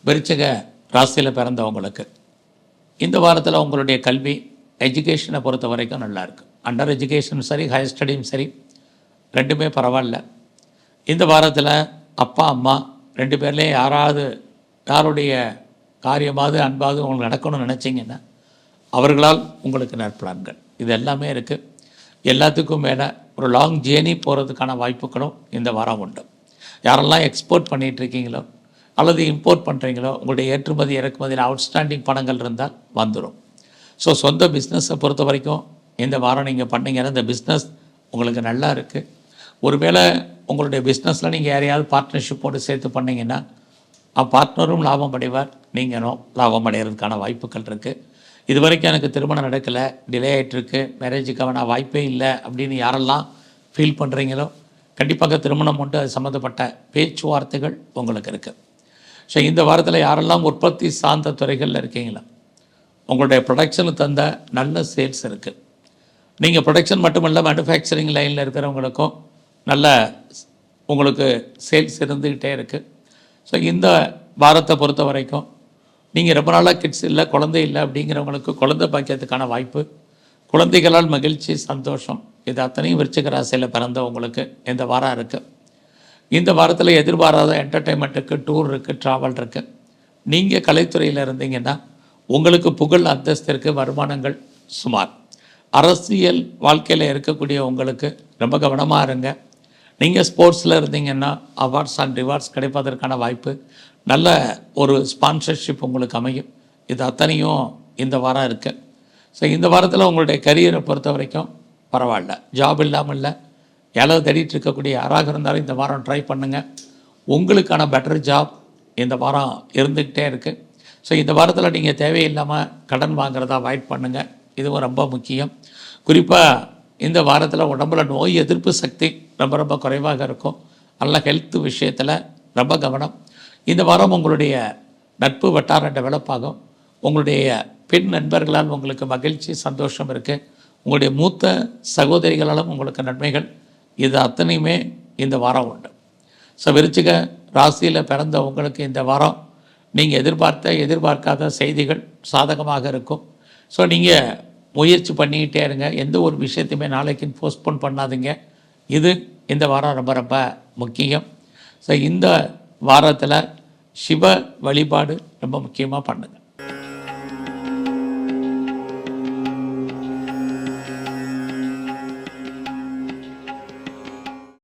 விருச்சிக ராசியில் பிறந்தவங்களுக்கு இந்த வாரத்தில் உங்களுடைய கல்வி எஜுகேஷனை பொறுத்த வரைக்கும் நல்லாயிருக்கு. அண்டர் எஜுகேஷனும் சரி, ஹையர் ஸ்டடியும் சரி, ரெண்டுமே பரவாயில்ல. இந்த வாரத்தில் அப்பா அம்மா ரெண்டு பேர்லேயும் யாருடைய காரியமாவது அன்பாவது உங்களுக்கு நடக்கணும்னு நினச்சிங்கன்னா அவர்களால் உங்களுக்கு நற்பலன்கள் இது எல்லாமே இருக்குது. எல்லாத்துக்கும் மேலே ஒரு லாங் ஜேர்னி போகிறதுக்கான வாய்ப்புகளும் இந்த வாரம் உண்டு. யாரெல்லாம் எக்ஸ்போர்ட் பண்ணிகிட்ருக்கீங்களோ அல்லது இம்போர்ட் பண்ணுறீங்களோ உங்களுடைய ஏற்றுமதி இறக்குமதியில் அவுட்ஸ்டாண்டிங் பணங்கள் இருந்தால் வந்துடும். ஸோ சொந்த பிஸ்னஸை பொறுத்த வரைக்கும் இந்த வாரம் நீங்கள் பண்ணிங்கன்னா இந்த பிஸ்னஸ் உங்களுக்கு நல்லா இருக்குது. ஒருவேளை உங்களுடைய பிஸ்னஸில் நீங்கள் யாரையாவது பார்ட்னர்ஷிப்போடு சேர்த்து பண்ணிங்கன்னா பார்ட்னரும் லாபம் அடைவார், நீங்களும் லாபம் அடைகிறதுக்கான வாய்ப்புகள் இருக்குது. இது வரைக்கும் எனக்கு திருமணம் நடக்கலை, டிலே ஆகிட்டுருக்கு, மேரேஜுக்கான வாய்ப்பே இல்லை அப்படின்னு யாரெல்லாம் ஃபீல் பண்ணுறீங்களோ கண்டிப்பாக திருமணம் உண்டு. அது சம்மந்தப்பட்ட பேச்சுவார்த்தைகள் உங்களுக்கு இருக்குது. ஸோ இந்த வாரத்தில் யாரெல்லாம் உற்பத்தி சார்ந்த துறைகளில் இருக்கீங்களோ உங்களுடைய ப்ரொடக்ஷனுக்கு தந்த நல்ல சேல்ஸ் இருக்குது. நீங்கள் ப்ரொடக்ஷன் மட்டுமல்ல, மேனுஃபேக்சரிங் லைனில் இருக்கிறவங்களுக்கும் நல்ல உங்களுக்கு சேல்ஸ் இருந்துக்கிட்டே இருக்குது. ஸோ இந்த வாரத்தை பொறுத்த வரைக்கும் நீங்கள் ரொம்ப நாளாக கிட்ஸ் இல்லை, குழந்தை இல்லை அப்படிங்கிறவங்களுக்கு குழந்தை பாக்கியத்துக்கான வாய்ப்பு, குழந்தைகளால் மகிழ்ச்சி, சந்தோஷம், இது அத்தனையும் விருச்சிக ராசியில் பிறந்தவங்களுக்கு இந்த வாரம் இருக்குது. இந்த வாரத்தில் எதிர்பாராத என்டர்டெயின்மெண்ட்டுக்கு, டூர் இருக்குது, ட்ராவல் இருக்குது. நீங்கள் கலைத்துறையில் இருந்தீங்கன்னா உங்களுக்கு புகழ், அந்தஸ்திற்கு, வருமானங்கள் சுமார். அரசியல் வாழ்க்கையில் இருக்கக்கூடிய உங்களுக்கு ரொம்ப கவனமாக இருங்க. நீங்கள் ஸ்போர்ட்ஸில் இருந்தீங்கன்னா அவார்ட்ஸ் அண்ட் ரிவார்ட்ஸ் கிடைப்பதற்கான வாய்ப்பு, நல்ல ஒரு ஸ்பான்சர்ஷிப் உங்களுக்கு அமையும். இது அத்தனையும் இந்த வாரம் இருக்குது. ஸோ இந்த வாரத்தில் உங்களுடைய கரியரை பொறுத்த வரைக்கும் பரவாயில்ல. ஜாப் இல்லாமல் இல்லை, ஏழாவது தேடிட்டு இருக்கக்கூடிய யாராக இருந்தாலும் இந்த வாரம் ட்ரை பண்ணுங்கள். உங்களுக்கான பெட்டர் ஜாப் இந்த வாரம் இருந்துக்கிட்டே இருக்குது. ஸோ இந்த வாரத்தில் நீங்கள் தேவையில்லாமல் கடன் வாங்குறதா அவாய்ட் பண்ணுங்கள், இதுவும் ரொம்ப முக்கியம். குறிப்பாக இந்த வாரத்தில் உடம்புல நோய் எதிர்ப்பு சக்தி ரொம்ப ரொம்ப குறைவாக இருக்கும். நல்ல ஹெல்த் விஷயத்தில் ரொம்ப கவனம். இந்த வாரம் உங்களுடைய நட்பு வட்டாரம் டெவலப் ஆகும். உங்களுடைய பெண் நண்பர்களால் உங்களுக்கு மகிழ்ச்சி, சந்தோஷம் இருக்குது. உங்களுடைய மூத்த சகோதரிகளாலும் உங்களுக்கு நன்மைகள், இது அத்தனையுமே இந்த வாரம் உண்டு. ஸோ விருச்சிக ராசியில் பிறந்த உங்களுக்கு இந்த வாரம் நீங்கள் எதிர்பார்க்காத செய்திகள் சாதகமாக இருக்கும். ஸோ நீங்கள் முயற்சி பண்ணிக்கிட்டே இருங்க. எந்த ஒரு விஷயத்தையுமே நாளைக்குன்னு போஸ்ட்போன் பண்ணாதீங்க. இது இந்த வாரம் ரொம்ப ரொம்ப முக்கியம். ஸோ இந்த வாரத்தில் சிவ வழிபாடு ரொம்ப முக்கியமாக பண்ணுங்கள்.